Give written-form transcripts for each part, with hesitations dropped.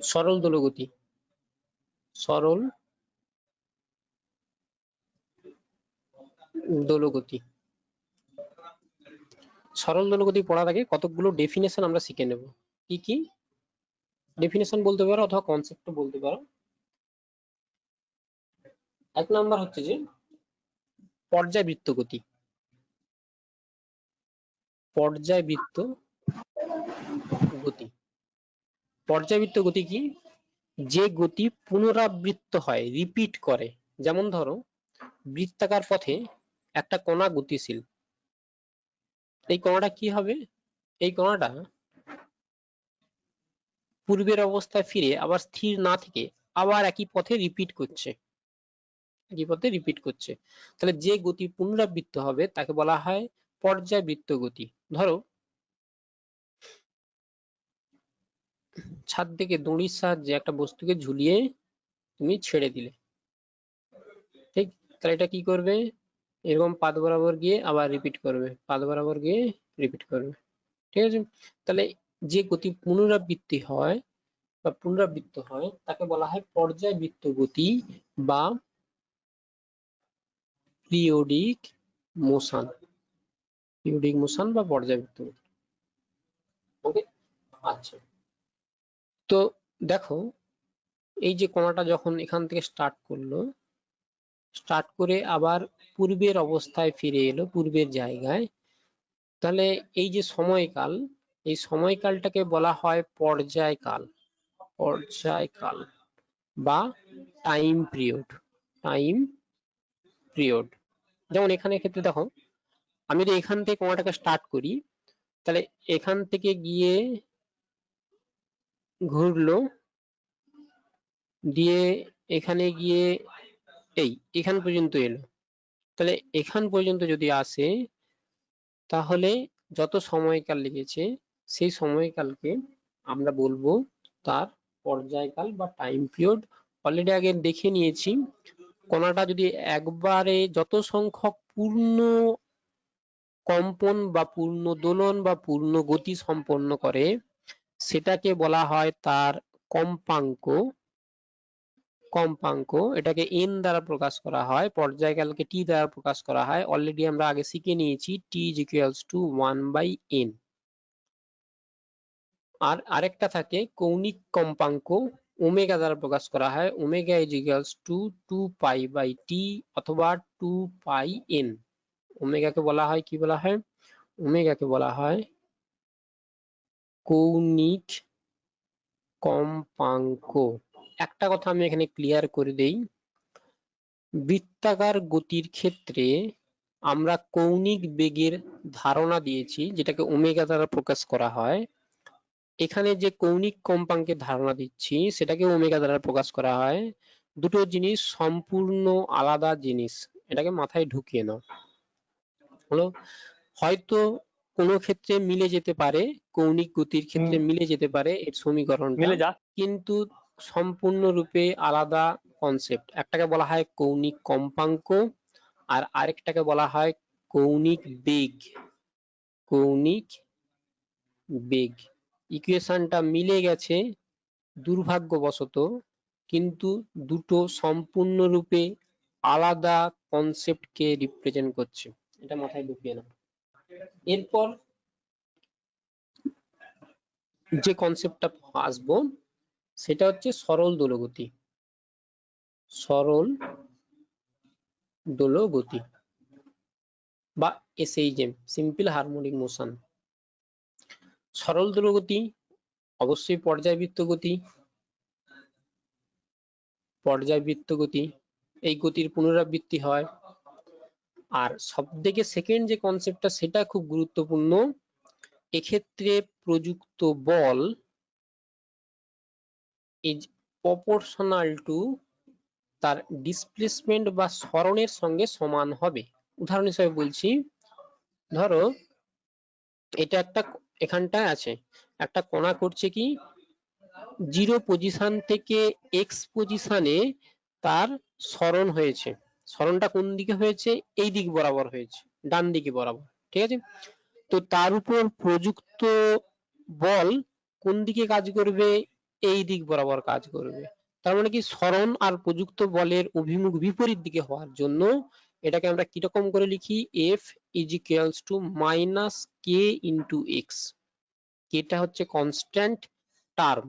সরল দোলগতি, সরল দোলগতি। সরল দোলগতি পড়ার আগে কতগুলো ডেফিনেশন আমরা শিখে নেব। কি কি ডেফিনেশন বলতে পারো অথবা কনসেপ্ট বলতে পারো। এক নাম্বার হচ্ছে যে পর্যায়বৃত্ত গতি। পর্যায়বৃত্ত গতি, পর্যায়বৃত্ত গতি কি? যে গতি পুনরাবৃত্ত হয়, রিপিট করে। যেমন ধরো বৃত্তাকার পথে একটা কণা গতিশীল, এই কণাটা কি হবে? এই কণাটা পূর্বের অবস্থায় ফিরে আবার স্থির না থেকে আবার একই পথে রিপিট করছে, একই পথে রিপিট করছে। তাহলে যে গতি পুনরাবৃত্ত হবে তাকে বলা হয় পর্যায়বৃত্ত গতি। ধরো ছাদ থেকে দড়ির সাহায্যে একটা বস্তুকে ঝুলিয়ে তুমি ছেড়ে দিলে, ঠিক? তাহলে এটা কি করবে? এরকম পাদ বরাবর গিয়ে আবার রিপিট করবে, পাদ বরাবর গিয়ে রিপিট করবে, ঠিক আছে? তাহলে যে গতি পুনরাবৃত্তি হয় বা পুনরাবৃত্ত হয় তাকে বলা হয় পর্যায়বৃত্ত গতি বা পিরিয়ডিক মোশন, পিরিয়ডিক মোশন বা পর্যায়বৃত্ত গতি। ওকে, আচ্ছা। তো দেখো এই যে কণাটা যখন এখান থেকে স্টার্ট করলো, স্টার্ট করে আবার পূর্বের অবস্থায় ফিরে এলো, পূর্বের জায়গায়, তাহলে এই যে সময়কাল, এই সময়কালটাকে বলা হয় পর্যায়কাল, পর্যায়কাল বা টাইম পিরিয়ড, টাইম পিরিয়ড। যেমন এখানে ক্ষেত্রে দেখো আমি যদি এখান থেকে কণাটাকে স্টার্ট করি, তাহলে এখান থেকে গিয়ে ঘুরলো, দিয়ে এখানে গিয়ে এখান পর্যন্ত এলো। তাহলে এখান পর্যন্ত যদি আসে তাহলে যত সময়কাল লেগেছে সেই সময়কালকে আমরা বলবো তার পর্যায়কাল বা টাইম পিরিয়ড। অলরেডি আগে দেখে নিয়েছি, কণাটা যদি একবারে যত সংখ্যক পূর্ণ কম্পন বা পূর্ণ দোলন বা পূর্ণ গতি সম্পন্ন করে সেটাকে বলা হয় তার কম্পাঙ্ক। কম্পাঙ্ক এটাকে n দ্বারা প্রকাশ করা হয়, পর্যায়কালকে t দ্বারা প্রকাশ করা হয়। অলরেডি আমরা আগে শিখে নিয়েছি t is equals to 1/n। আর আরেকটা থাকে কৌণিক কম্পাঙ্ক, ওমেগা দ্বারা প্রকাশ করা হয়, omega is equals to 2π/t অথবা 2πn। ওমেগাকে বলা হয় কি বলা হয়? ওমেগাকে বলা হয় কৌণিক কম্পাঙ্ক। একটা কথা আমি এখানে ক্লিয়ার করে দেই, বৃত্তাকার গতির ক্ষেত্রে আমরা কৌণিক বেগের ধারণা দিয়েছি যেটাকে ওমেগা দ্বারা প্রকাশ করা হয়। এখানে যে কৌণিক কম্পাঙ্কের ধারণা দিচ্ছি সেটাকে ওমেগা দ্বারা প্রকাশ করা হয়। দুটো জিনিস সম্পূর্ণ আলাদা জিনিস, এটাকে মাথায় ঢুকিয়ে নাও। হলো, হয়তো কোনো ক্ষেত্রে মিলে যেতে পারে, কৌণিক গতির ক্ষেত্রে মিলে যেতে পারে এর সমীকরণটা, কিন্তু সম্পূর্ণরূপে আলাদা কনসেপ্ট। একটাকে বলা হয় কৌণিক কম্পাঙ্ক আর আরেকটাকে বলা হয় কৌণিক বেগ। কৌণিক বেগ ইকুয়েশনটা মিলে গেছে দুর্ভাগ্যবশত, কিন্তু দুটো সম্পূর্ণরূপে আলাদা কনসেপ্টকে রিপ্রেজেন্ট করছে, এটা মাথায় ঢুকিয়ে নাও। এরপর যে কনসেপ্টটা আসবো সেটা হচ্ছে সরল দোলগতি। সরল দোলগতি বা SHM, সিম্পল হারমোনিক মোশন। সরল দোলগতি অবশ্যই পর্যায়বৃত্ত গতি, পর্যায়বৃত্ত গতি, এই গতির পুনরাবৃত্তি হয়। আর সবথেকে সেকেন্ড যে কনসেপ্টটা সেটা খুব গুরুত্বপূর্ণ, এক্ষেত্রে প্রযুক্ত বল ইজ প্রপোর্শনাল টু তার ডিসপ্লেসমেন্ট বা সরণের সঙ্গে সমান হবে। উদাহরণ হিসেবে বলছি, ধরো এটা একটা, এখানটায় আছে একটা কণা করছে কি, জিরো পজিশন থেকে এক্স পজিশনে তার সরণ হয়েছে। সরণটা কোন দিকে হয়েছে? এই দিক বরাবর হয়েছে, ডান দিকে বরাবর, ঠিক আছে? তো তার উপর প্রযুক্ত বল কোন দিকে কাজ করবে? এই দিক বরাবর কাজ করবে। তার মানে কি সরণ আর প্রযুক্ত বলের অভিমুখ বিপরীত দিকে হওয়ার জন্য এটাকে আমরা কিরকম করে লিখি, F is equals to minus K into x. কেটা হচ্ছে কনস্ট্যান্ট টার্ম,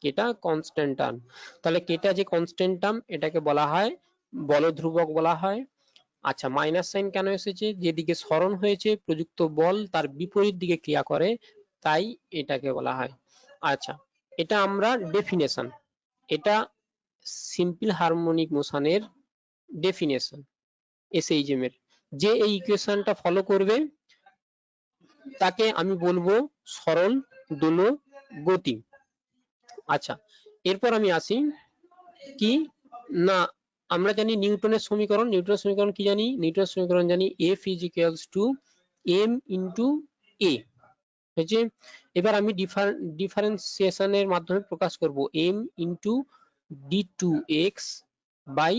কেটা কনস্ট্যান্ট টার্ম, তাহলে কেটা যে কনস্ট্যান্ট টার্ম এটাকে বলা হয় বল ধ্রুবক বলা হয়। আচ্ছা মাইনাস সাইন কেন এসেছে, যেদিকে সরণ হয়েছে প্রযুক্ত বল তার বিপরীত দিকে ক্রিয়া করে, তাই এটাকে বলা হয়। আচ্ছা এটা আমরা ডেফিনেশন, এটা সিম্পল হারমোনিক মোশনের ডেফিনেশন এসএইচএম এর। যে এই ইকুয়েশনটা ফলো করবে তাকে আমি বলবো সরল দোল গতি। আচ্ছা এরপর আমি আসি কি না, আমরা জানি নিউটনের সমীকরণ, নিউটনের সমীকরণ কি জানি, নিউটনের সমীকরণ জানি F is equals to M into A হয়েছে। এবার আমি ডিফারেন্সিয়েশনের মাধ্যমে প্রকাশ করব M into D two X by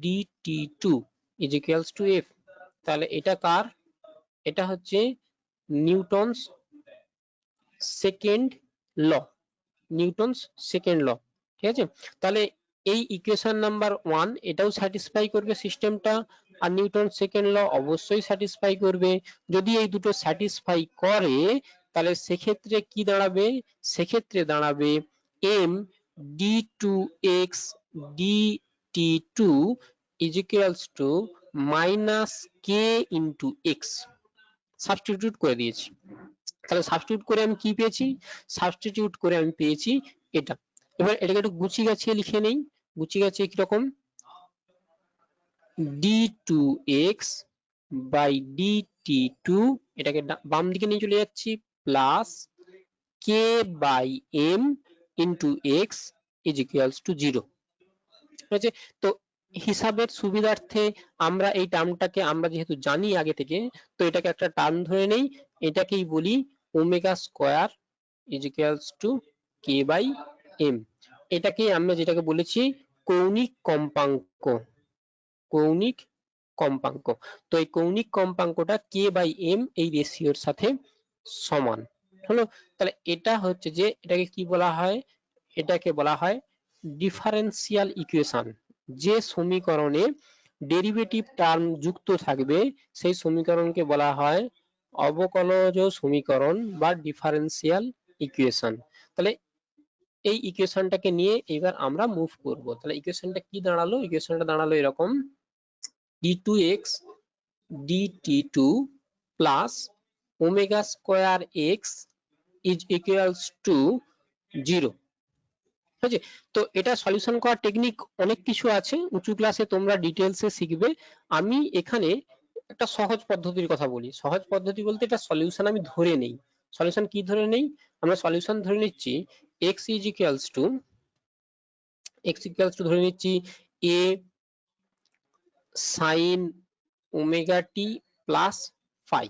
DT two is equals to F. তাহলে এটা কার, এটা হচ্ছে Newton's second law, Newton's second law, ঠিক আছে। তাহলে এই ইকুয়েশন নাম্বার 1 এটাও স্যাটিসফাই করবে সিস্টেমটা, আর নিউটন সেকেন্ড ল অবশ্যই স্যাটিসফাই করবে। যদি এই দুটো স্যাটিসফাই করে তাহলে সেক্ষেত্রে কি দাঁড়াবে, সেক্ষেত্রে দাঁড়াবে M D two X DT two is equals to minus K into X. Substitute করে দিয়েছি, তাহলে সাবস্টিটিউট করে আমি কি পেয়েছি, সাবস্টিটিউট করে আমি পেয়েছি এটা। এবার এটাকে একটু গুছিয়ে গাছিয়ে লিখে নেই, গুছিয়ে গাছিয়ে কিরকম, D two X by DT two, এটাকে বাম দিকে নিয়ে চলে যাচ্ছি, plus K by M into X is equals to 0। ঠিক আছে, তো হিসাবের সুবিধার্থে আমরা এই টার্মটাকে আমরা যেহেতু জানি আগে থেকে, তো এটাকে একটা টার্ম ধরে নেই, এটাকেই বলি omega square is equals to K by M. এটাকে আমরা যেটাকে বলেছি কৌণিক কম্পাঙ্ক, কৌণিক কম্পাঙ্ক। তো এই কৌণিক কম্পাঙ্কটা কে বাই এম এই রেশিওর সাথে সমান হলো। তাহলে এটা হচ্ছে যে এটাকে কি বলা হয়, এটাকে বলা হয় ডিফারেন্সিয়াল ইকুয়েশন। যে সমীকরণে ডেরিভেটিভ টার্ম যুক্ত থাকবে সেই সমীকরণকে বলা হয় অবকলজ সমীকরণ বা ডিফারেন্সিয়াল ইকুয়েশন। তাহলে এই ইকুয়েশনটাকে নিয়ে এবার আমরা মুভ করব। তাহলে ইকুয়েশনটা কি দাঁড়ালো, ইকুয়েশনটা দাঁড়ালো এরকম, d2x dt2 plus omega square x is equals to 0। ঠিক আছে, তো এটা সলিউশন করার টেকনিক অনেক কিছু আছে, উঁচু ক্লাসে তোমরা ডিটেলসে শিখবে। আমি এখানে একটা সহজ পদ্ধতির কথা বলি, সহজ পদ্ধতি বলতে এটা সলিউশন আমি ধরে নেই। সলিউশন কি ধরে নেই, আমরা সলিউশন ধরে নিচ্ছি x is equals to, x equals to ধরে নিচ্ছি a sin omega T plus phi,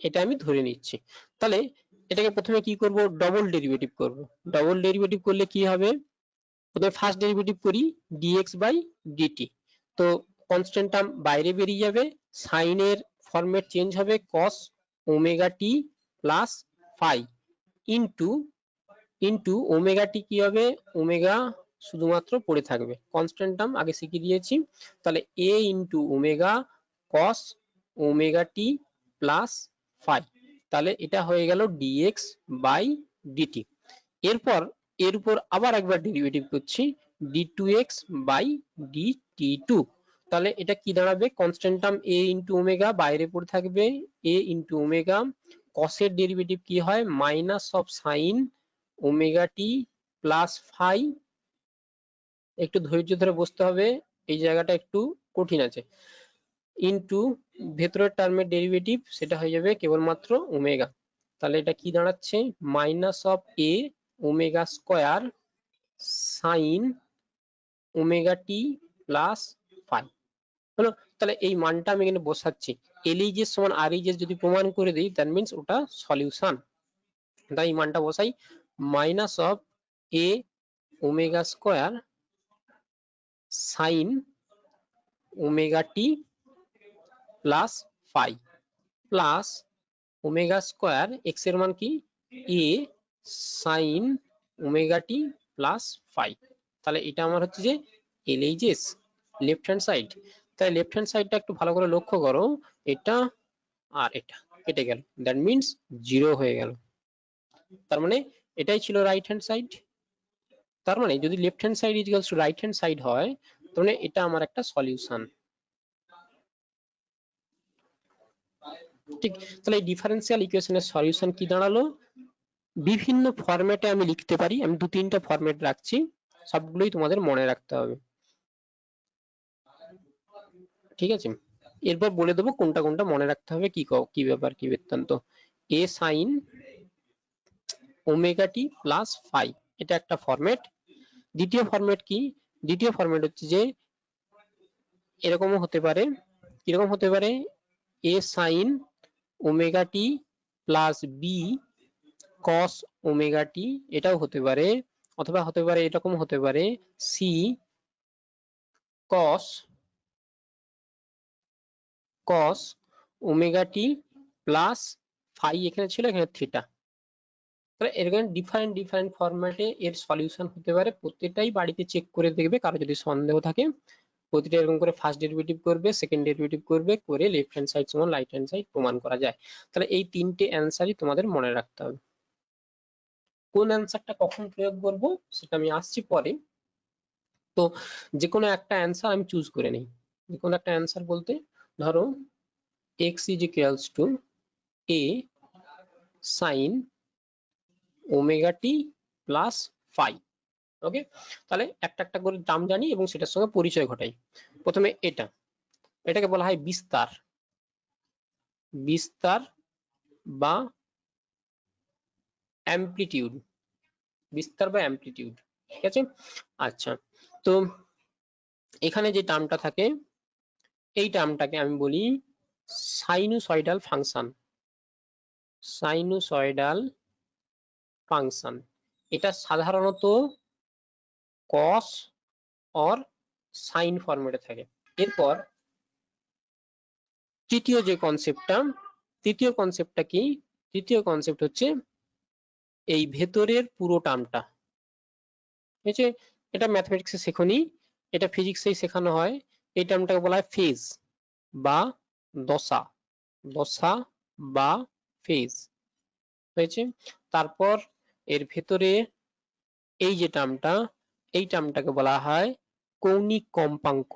এটা আমি ধরে নিচ্ছি। তাহলে এটাকে প্রথমে কি করব, ডবল ডেরিভেটিভ করব। ডবল ডেরিভেটিভ করলে কি হবে, প্রথমে ফার্স্ট ডেরিভেটিভ করি dx বাই dt, তো কনস্ট্যান্ট টার্ম বাইরে বেরিয়ে যাবে, সাইনের ফরম্যাট চেঞ্জ হবে cos omega T plus phi into into omega T কি হবে, ওমেগা শুধুমাত্র পড়ে থাকবে, কনস্ট্যান্ট টার্ম আগে শিখিয়ে দিয়েছি। তাহলে a into omega cos omega T plus phi, তাহলে এটা হয়ে গেল dx বাই dt। এরপর এর উপর আবার একবার ডেরিভেটিভ করছি d2x বাই dt2, তাহলে এটা কি দাঁড়াবে, constant term a into omega বাইরে পড়ে থাকবে, a ইনটু ওমেগা cos এর ডেরিভেটিভ কি হয় minus of sine omega T plus phi, একটু ধৈর্য ধরে বসতে হবে, এই জায়গাটা একটু কঠিন আছে, ইনটু ভেতরের টার্মের ডেরিভেটিভ সেটা হয়ে যাবে কেবলমাত্র ওমেগা। তাহলে এটা কি দাঁড়াচ্ছে minus of A omega square sine omega T plus phi হলো। তাহলে এই মানটা আমি এখানে বসাচ্ছি, এলইজেস সমান আরইজেস যদি প্রমাণ করে দিই দ্যাট মিন্স ওটা সলিউশন। তাই এই মানটা বসাই minus of A omega square sine omega T plus phi plus omega square X এর মান কি a sine omega T plus phi. তাহলে এটা আমার হচ্ছে যে এলএইচএস লেফট হ্যান্ড সাইড। তাই লেফট হ্যান্ড সাইডটা একটু ভালো করে লক্ষ্য করো, এটা আর এটা কেটে গেল, দ্যাট মিনস 0 হয়ে গেল। তার মানে এটাই ছিল রাইট হ্যান্ড সাইড। তার মানে যদি left hand side equals to right hand side হয়, তাহলে এটা আমার একটা সলিউশন। ঠিক, তাহলে এই ডিফারেন্সিয়াল ইকুয়েশনের সলিউশন কি দাঁড়ালো? বিভিন্ন ফরম্যাটে আমি লিখতে পারি, আমি 2-3টা ফরম্যাট রাখছি, সবগুলোই তোমাদের মনে রাখতে হবে। ঠিক আছে, এরপর বলে দেবো কোনটা কোনটা মনে রাখতে হবে, কি ব্যাপার কি বৃত্তান্ত। এ sine omega T plus phi, এটা একটা ফরম্যাট। দ্বিতীয় ফরম্যাট কি? দ্বিতীয় ফরম্যাট হচ্ছে যে এরকমও হতে পারে, কিরকম হতে পারে, এ sine omega T plus B কস ওমেগা টি, এটাও হতে পারে। অথবা হতে পারে এরকম হতে পারে, সি কস কস ওমেগা টি প্লাস ফাই, এখানে ছিল, এখানে থিটা। তাহলে এরকম ডিফারেন্ট ডিফারেন্ট ফরম্যাটে এর সলিউশন হতে পারে। প্রত্যেকটাই বাড়িতে চেক করে দেখবে, কারো যদি সন্দেহ থাকে প্রতিটা এরকম করে ফার্স্ট ডেরিভেটিভ করবে, সেকেন্ড ডেরিভেটিভ করবে, করে লেফট হ্যান্ড সাইড সমান রাইট হ্যান্ড সাইড প্রমাণ করা যায়। তাহলে এই তিনটে অ্যান্সারই তোমাদের মনে রাখতে হবে। কোন অ্যান্সারটা কখন প্রয়োগ করব সেটা আমি আসছি পরে। তো যে কোনো একটা অ্যান্সার আমি চুজ করে নিই। যে কোনো একটা অ্যান্সার বলতে ধরো x is equals to a sin omega T plus phi. Okay, তাহলে একটা একটা করে টার্ম জানি এবং সেটার সঙ্গে পরিচয় ঘটাই। প্রথমে এটাকে বলা হয় বিস্তার, বিস্তার বা অ্যামপ্লিটিউড, বিস্তার বা অ্যামপ্লিটিউড। ঠিক আছে, আচ্ছা, তো এখানে যে টার্মটা থাকে এই টার্মটাকে আমি বলি সাইনুসয়েডাল ফাংশন, সাইনুসয়েডাল ফাংশন। এটা সাধারণত কস অর সাইন ফরম্যাটে থাকে। এরপর তৃতীয় যে কনসেপ্টটা, তৃতীয় কনসেপ্টটা কি? তৃতীয় কনসেপ্ট হচ্ছে এই ভেতরের পুরো টার্মটা। ঠিক আছে, এটা ম্যাথমেটিক্সে শেখনি, এটা ফিজিক্সেই শেখানো হয়। এই টার্মটাকে বলা হয় ফেজ বা দশা, দশা বা ফেজ হয়েছে। তারপর এর ভেতরে এই যে টার্মটা, এই টার্মটাকে বলা হয় কৌণিক কম্পাঙ্ক,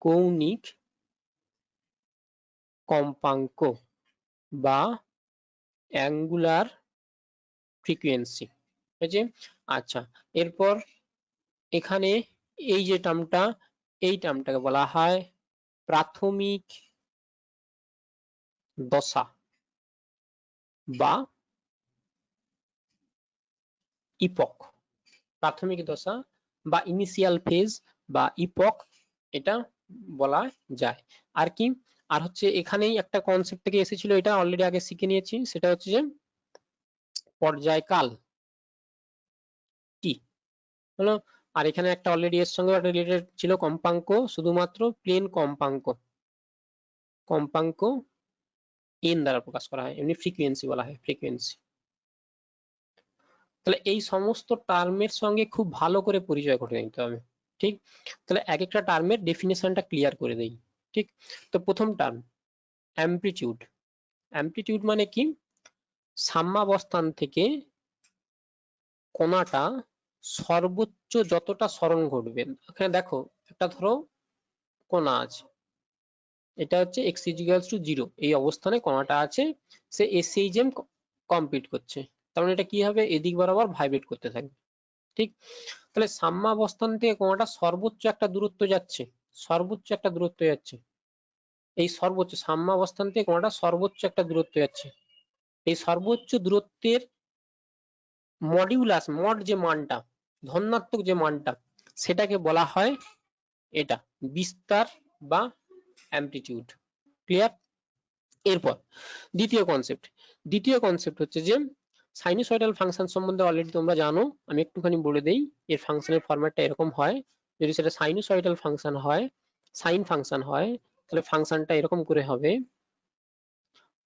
কৌণিক কম্পাঙ্ক বা অ্যাঙ্গুলার ফ্রিকোয়েন্সি। হয়েছে, আচ্ছা, এরপর এখানে এই যে টার্মটা, এই টার্মটাকে বলা হয় প্রাথমিক দশা বা ইপক, প্রাথমিক দশা বা ইনিশিয়াল ফেজ বা ইপক, এটা বলা যায়। আর কি, আর হচ্ছে এখানেই একটা কনসেপ্ট থেকে এসেছিল, এটা অলরেডি আগে শিখে নিয়েছি, সেটা হচ্ছে যে পর্যায়কাল কি হলো। আর এখানে একটা অলরেডি এর সঙ্গে রিলেটেড ছিল কম্পাঙ্ক, শুধুমাত্র প্লেন কম্পাঙ্ক, কম্পাঙ্ক এন দ্বারা প্রকাশ করা হয়, এমনি ফ্রিকোয়েন্সি বলা হয়, ফ্রিকোয়েন্সি। তাহলে এই সমস্ত টার্মের সঙ্গে খুব ভালো করে পরিচয় ঘটে নিতে হবে। ঠিক, তাহলে এক একটা টার্মের ডেফিনেশনটা ক্লিয়ার করে দেই। ঠিক, তো প্রথম টার্ম অ্যামপ্লিটিউড। অ্যামপ্লিটিউড মানে কি? সাম্যাবস্থান থেকে কণাটা সর্বোচ্চ যতটা সরণ ঘটবে। এখানে দেখো একটা ধরো কণা আছে, এটা হচ্ছে x ইকুয়ালস টু 0, এই অবস্থানে কণাটা আছে, সে এসএইচএম কমপ্লিট করছে, তার মানে এটা কি হবে, এদিক বরাবর ভাইব্রেট করতে থাকবে। ঠিক, তাহলে সাম্যাবস্থান থেকে কণাটা সর্বোচ্চ একটা দূরত্ব যাচ্ছে, সর্বোচ্চ একটা দূরত্ব যাচ্ছে, এই সর্বোচ্চ সাম্যাবস্থান থেকে কণাটা সর্বোচ্চ একটা দূরত্ব যাচ্ছে, এই সর্বোচ্চ দূরত্বের মডিউলাস, মড যে মানটা, ধনাত্মক যে মানটা, সেটাকে বলা হয় এটা বিস্তার বা অ্যামপ্লিটিউড। ক্লিয়ার? এরপর দ্বিতীয় কনসেপ্ট, দ্বিতীয় কনসেপ্ট হচ্ছে যে সাইনুসয়েডাল ফাংশন সম্বন্ধে অলরেডি তোমরা জানো, আমি একটুখানি বলে দেই। এর ফাংশনের ফরম্যাটটা এরকম হয়, যদি সেটা সাইনুসয়েডাল ফাংশন হয়, সাইন ফাংশন হয়, তাহলে ফাংশনটা এরকম করে হবে।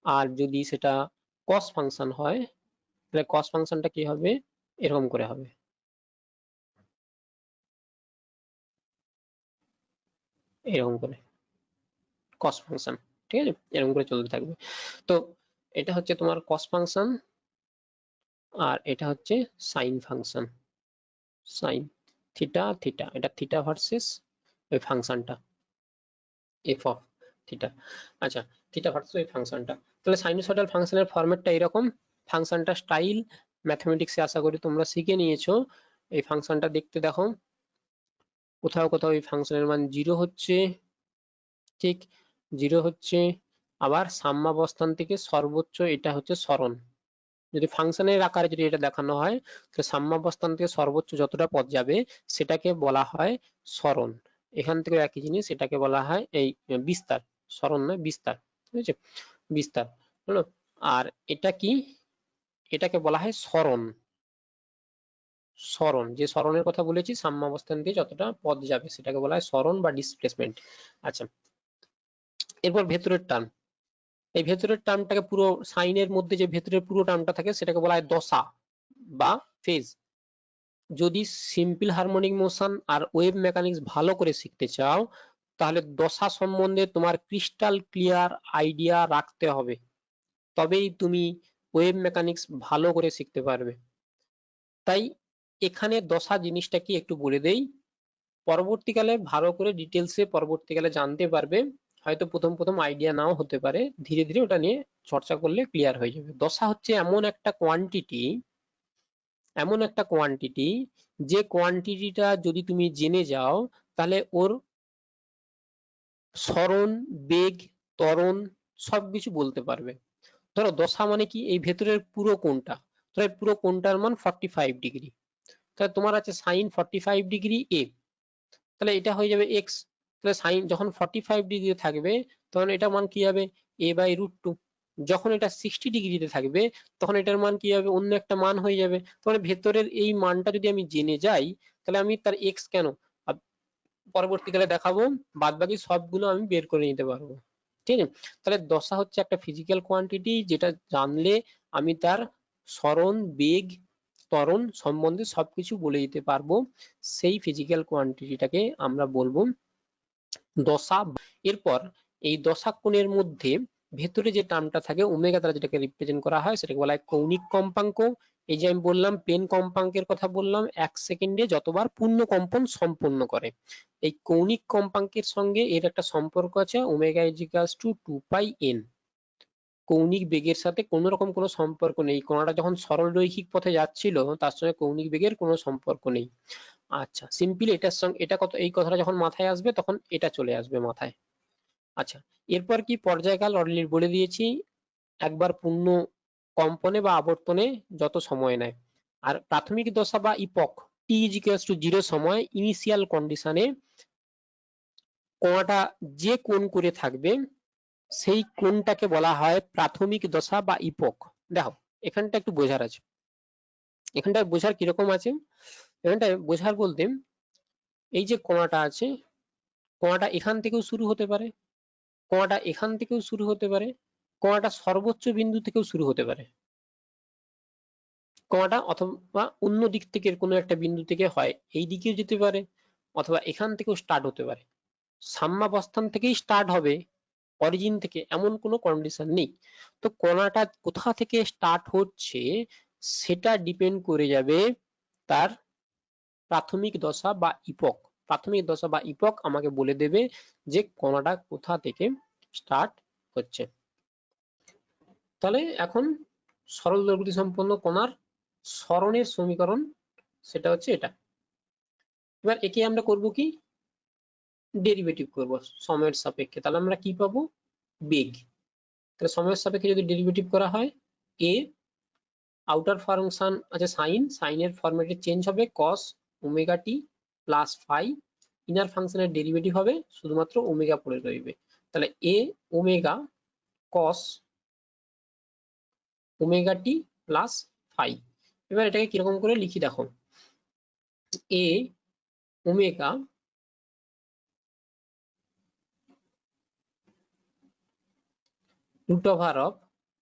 আর যদি সেটা কস ফাংশন হয় তাহলে কস ফাংশনটা কি হবে, এরকম করে হবে, এরকম করে কস ফাংশন, ঠিক আছে, এরকম করে চলতে থাকবে। তো এটা হচ্ছে তোমার কস ফাংশন, আর এটা হচ্ছে sine function, sine theta theta, এটা থিটা ভার্সেস ওই ফাংশনটা এফ অফ থিটা। আচ্ছা, থিটা ভার্সেস ওই ফাংশনটা, তাহলে সাইনোসয়েডাল ফাংশনের ফরম্যাটটা এরকম। ফাংশনটা স্টাইল ম্যাথমেটিক্সে আশা করি তোমরা শিখে নিয়েছো। এই ফাংশনটা দেখতে দেখো, কোথাও কোথাও এই ফাংশনের মান 0 হচ্ছে, ঠিক 0 হচ্ছে, আবার সাম্যাবস্থান থেকে সর্বোচ্চ এটা হচ্ছে সরণ। যদি ফাংশনের আকারে যদি এটা দেখানো হয়, তাহলে সাম্যাবস্থান থেকে সর্বোচ্চ যতটা পথ যাবে সেটাকে বলা হয় সরণ। এখান থেকে একই জিনিস, এটাকে বলা হয় এই বিস্তার, সরণ নয় বিস্তার, ঠিক আছে, বিস্তার হলো। আর এটা কি, এটাকে বলা হয় সরণ, সরণ যে সরণের কথা বলেছি, সাম্যাবস্থান দিয়ে যতটা পথ যাবে সেটাকে বলা হয় সরণ বা ডিসপ্লেসমেন্ট। আচ্ছা, এরপর ভেতরের টার্ম, এই ভেতরের টার্মটাকে পুরো সাইনের মধ্যে যে ভেতরের পুরো টার্মটা থাকে সেটাকে বলা হয় দশা বা ফেজ। যদি সিম্পল হারমোনিক মোশন আর ওয়েভ মেকানিক্স ভালো করে শিখতে চাও, তাহলে দশা সম্বন্ধে তোমার ক্রিস্টাল ক্লিয়ার আইডিয়া রাখতে হবে, তবেই তুমি ওয়েভ মেকানিক্স ভালো করে শিখতে পারবে। তাই এখানে দশা জিনিসটা কি একটু বলে দেই, পরবর্তীকালে ভালো করে ডিটেলসে পরবর্তীকালে জানতে পারবে, হয়তো প্রথম প্রথম আইডিয়া নাও হতে পারে, ধীরে ধীরে ওটা নিয়ে চর্চা করলে ক্লিয়ার হয়ে যাবে। দশা হচ্ছে এমন একটা কোয়ান্টিটি, এমন একটা কোয়ান্টিটি, যে কোয়ান্টিটিটা যদি তুমি জেনে যাও, তাহলে ওর সরণ, বেগ, ত্বরণ সবকিছু বলতে পারবে। ধরো দশা মানে কি, এই ভেতরের পুরো কোণটা, ধরো এই পুরো কোণটার মান 45 ডিগ্রি, তাহলে তোমার আছে সাইন 45 ডিগ্রি এ, তাহলে এটা হয়ে যাবে এক্স। তাহলে সাইন যখন 45 ডিগ্রি থাকবে, তখন এটা মান কি হবে, এ বাই রুট টু। যখন এটা 60 ডিগ্রিতে থাকবে, তখন এটার মান কি হবে, অন্য একটা মান হয়ে যাবে। তাহলে ভেতরের এই মানটা যদি আমি জেনে যাই, তাহলে আমি তার এক্স কেন, পরবর্তীকালে দেখাবো, বাদ বাকি সবগুলো আমি বের করে নিতে পারবো, ঠিক আছে। তাহলে দশা হচ্ছে একটা ফিজিক্যাল কোয়ান্টিটি, যেটা জানলে আমি তার সরণ, বেগ, ত্বরণ সম্বন্ধে সবকিছু বলে দিতে পারবো। সেই ফিজিক্যাল কোয়ান্টিটিটাকে আমরা বলবো দশা। এরপর এই দশা কোণের মধ্যে ভেতরে যে টার্মটা থাকে ওমেগা দ্বারা যেটাকে রিপ্রেজেন্ট করা হয়, সেটাকে বলা হয় কৌণিক কম্পাঙ্ক। এই যে আমি বললাম প্লেন কম্পাঙ্কের কথা বললাম, 1 সেকেন্ডে যতবার পূর্ণ কম্পন সম্পন্ন করে। এই কৌণিক কম্পাঙ্কের সঙ্গে এর একটা সম্পর্ক আছে, omega is equals two 2 pi N. কৌণিক বেগের সাথে কোনো রকম কোনো সম্পর্ক নেই, কণাটা যখন সরল রৈখিক পথে যাচ্ছিল তার সঙ্গে কৌণিক বেগের কোনো সম্পর্ক নেই। আচ্ছা, সিম্পলি এটার সঙ্গে এটা কত, এই কথাটা যখন মাথায় আসবে তখন এটা চলে আসবে মাথায়। আচ্ছা, এরপর কি পর্যায়কাল অলরেডি বলে দিয়েছি, একবার পূর্ণ কম্পনে বা আবর্তনে যত সময় নেয়। আর প্রাথমিক দশা বা ইপক, টি ইজ ইকুয়ালস টু 0 সময় ইনিশিয়াল কন্ডিশনে কণাটা যে কোণ করে থাকবে সেই কোণটাকে বলা হয় প্রাথমিক দশা বা ইপক। দেখো এখানটা একটু বোঝার আছে, এখানটা বোঝার কিরকম আছে, এখানটায় বোঝার বলতে, এই যে কণাটা আছে, কণাটা এখান থেকেও শুরু হতে পারে, কণাটা এখান থেকেও শুরু হতে পারে, কণাটা সর্বোচ্চ বিন্দু থেকেও শুরু হতে পারে, কণাটা অথবা অন্য দিক থেকে কোনো একটা বিন্দু থেকে হয় এই দিকেও যেতে পারে, অথবা এখান থেকেও স্টার্ট হতে পারে। সাম্যাবস্থান থেকেই স্টার্ট হবে, অরিজিন থেকে, এমন কোনো কন্ডিশন নেই। তো কণাটা কোথা থেকে স্টার্ট হচ্ছে সেটা ডিপেন্ড করে যাবে তার প্রাথমিক দশা বা ইপক। প্রাথমিক দশা বা ইপক আমাকে বলে দেবে যে কণাটা কোথা থেকে স্টার্ট হচ্ছে। তাহলে এখন সরল দৈর্ঘ্য সম্পন্ন কণার সরণের সমীকরণ সেটা হচ্ছে এটা। এবার একে আমরা করব কি, ডেরিভেটিভ করব সময়ের সাপেক্ষে, তাহলে আমরা কি পাবো, বেগ। তাহলে সময়ের সাপেক্ষে যদি ডেরিভেটিভ করা হয়, এ আউটার ফাংশন আছে সাইন, সাইনের ফরম্যাটে চেঞ্জ হবে cos omega T plus phi, inner ফাংশনের ডেরিভেটিভ হবে শুধুমাত্র ওমেগা পড়ে রইবে, তাহলে A omega cos omega T plus phi. এবার এটাকে কিরকম করে লিখি দেখো, A omega root over of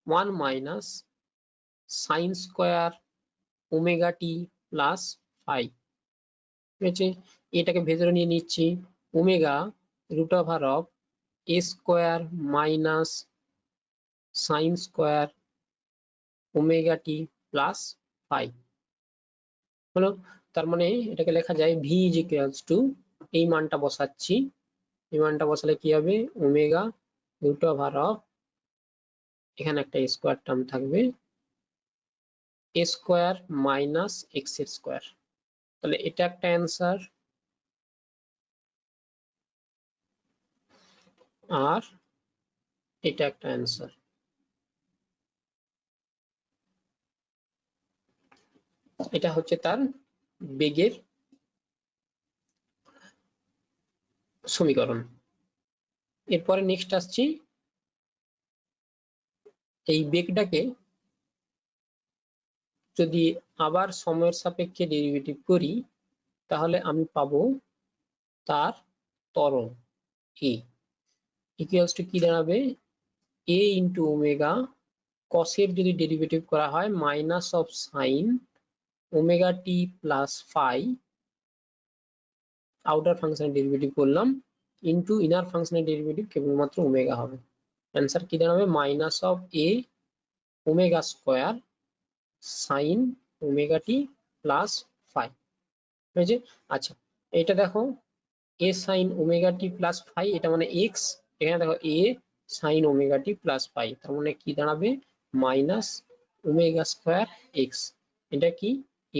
1 minus sine square omega T plus phi, ঠিক আছে। এটাকে ভেতরে নিয়ে নিচ্ছি, omega root over of A square minus sine square omega T plus phi হলো। তার মানে এটাকে লেখা যায় ভি ইজ ইকুয়ালস টু, এই মানটা বসাচ্ছি, এই মানটা বসালে কি হবে, ওমেগা রুট ওভার অফ, এখানে একটা স্কোয়ার টার্ম থাকবে, এ স্কোয়ার মাইনাস এক্স এর স্কোয়ার। তাহলে এটা একটা অ্যান্সার, আর এটা একটা অ্যান্সার। এটা হচ্ছে তার বেগের সমীকরণ। এরপরে নেক্সট আসছি, এই বেগটাকে যদি আবার সময়ের সাপেক্ষে ডেরিভেটিভ করি তাহলে আমি পাবো তার ত্বরণ এ ইকুয়ালস টু কি দাঁড়াবে, এ ইন্টু ওমেগা কসের যদি ডেরিভেটিভ করা হয় minus of sine omega T plus phi, outer ফাংশনের ডেরিভেটিভ করলাম, ইন্টু ইনার ফাংশনের ডেরিভেটিভ কেবলমাত্র ওমেগা হবে। অ্যান্সার কি দাঁড়াবে, minus of A omega square sine omega T plus phi হয়েছে। আচ্ছা এটা দেখো, A sine omega T plus phi, এটা মানে এক্স, এখানে দেখো A sine omega T plus phi, তার মানে কি দাঁড়াবে, মাইনাস ওমেগা স্কোয়ার এক্স, এটা কি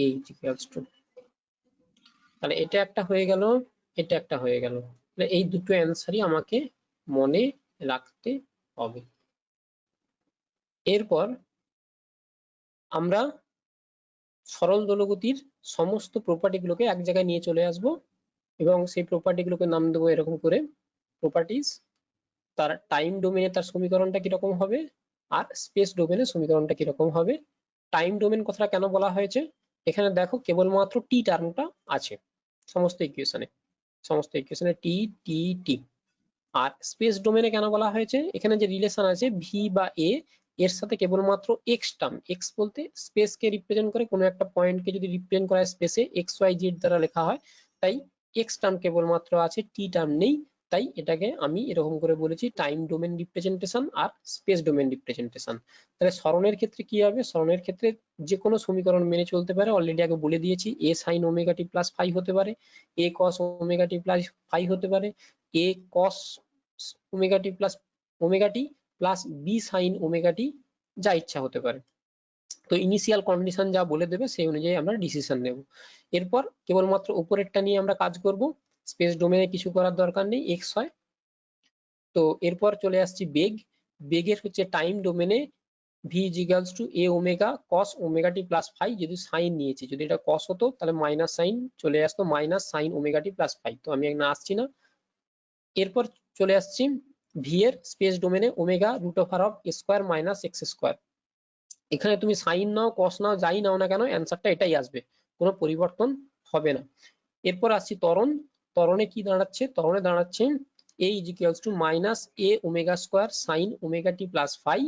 এ ইকুয়ালস টু, তাহলে এটা একটা হয়ে গেল, এটা একটা হয়ে গেল। এই দুটো অ্যান্সারই আমাকে মনে রাখতে হবে। এরপর আমরা সরল দোলগতির সমস্ত প্রপার্টি গুলোকে এক জায়গায় নিয়ে চলে আসব এবং সেই প্রপার্টি গুলোকে নাম দেবো এরকম করে, প্রপার্টিজ। তার টাইম ডোমেনে তার সমীকরণটা কিরকম হবে, আর স্পেস ডোমেনে সমীকরণটা কিরকম হবে। টাইম ডোমেন কথাটা কেন বলা হয়েছে, এখানে দেখো কেবলমাত্র টি টার্মটা আছে সমস্ত ইকুয়েশনে টি টি টি। আর স্পেস ডোমেনে কেন বলা হয়েছে, এখানে যে রিলেশন আছে ভি বা এ, এর সাথে কেবলমাত্র এক্স টার্ম, এক্স বলতে স্পেসকে রিপ্রেজেন্ট করে, কোনো একটা পয়েন্টকে যদি রিপ্রেজেন্ট করা স্পেসে এক্স ওয়াই জেড দ্বারা লেখা হয়, তাই এক্স টার্ম কেবলমাত্র আছে, টি টার্ম নেই। তাই এটাকে আমি এরকম করে বলেছি টাইম ডোমেন রিপ্রেজেন্টেশন আর স্পেস ডোমেন রিপ্রেজেন্টেশন। তাহলে সরণের ক্ষেত্রে কি হবে, সরণের ক্ষেত্রে যে কোনো সমীকরণ মেনে চলতে পারে, অলরেডি আগে বলে দিয়েছি, এ sine omega T plus phi হতে পারে, এ কস ওমেগা টি প্লাস ফাই হতে পারে, এ কস omega T plus B sign omega টি, যা ইচ্ছা হতে পারে। তো ইনিশিয়াল কন্ডিশন যা বলে দেবে সেই অনুযায়ী আমরা ডিসিশন নেব। এরপর কেবলমাত্র উপরেরটা নিয়ে আমরা কাজ করব, স্পেস ডোমেনে কিছু করার দরকার নেই, এক্স হয়। তো এরপর চলে আসছি বেগ, বেগের হচ্ছে টাইম ডোমেনে V is equals to A omega cos omega T plus phi, যদি সাইন নিয়েছি, যদি এটা কস হতো তাহলে মাইনাস সাইন চলে আসতো, minus sine omega T plus phi, তো আমি এখানে আসছি না। এরপর চলে আসছি ভি এর স্পেস ডোমেনে omega root over of square minus X square, এখানে তুমি সাইন নাও কস নাও যাই নাও না কেন অ্যান্সারটা এটাই আসবে, কোনো পরিবর্তন হবে না। এরপর আসছি ত্বরণ, ত্বরণে কি দাঁড়াচ্ছে, ত্বরণে দাঁড়াচ্ছে A is equals to minus A omega square sine omega T plus phi,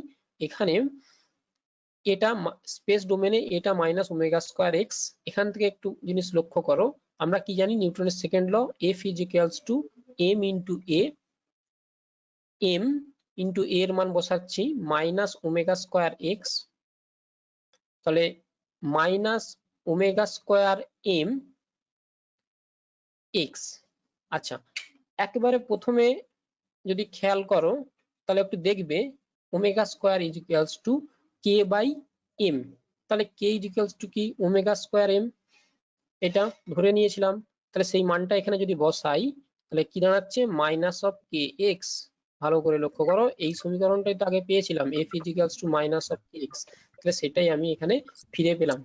এখানে এটা স্পেস ডোমেনে এটা মাইনাস ওমেগা স্কোয়ার এক্স। এখান থেকে একটু জিনিস লক্ষ্য করো, আমরা কি জানি নিউটনের second law, F is equals to M into A, M into A এর মান বসাচ্ছি মাইনাস ওমেগা স্কোয়ার এক্স, তাহলে minus omega square M X. আচ্ছা একেবারে প্রথমে যদি খেয়াল করো তাহলে একটু দেখবে omega square is equals to K by M, তাহলে কে ইজ ইকুয়ালস টু কি ওমেগা স্কোয়ার এম, এটা ধরে নিয়েছিলাম, তাহলে সেই মানটা এখানে যদি বসাই তাহলে কি দাঁড়াচ্ছে, মাইনাস অফ কে এক্স। ভালো করে লক্ষ্য করো, এই সমীকরণটাই তো আগে পেয়েছিলাম, F is equals to minus of K x, তাহলে সেটাই আমি এখানে ফিরে পেলাম।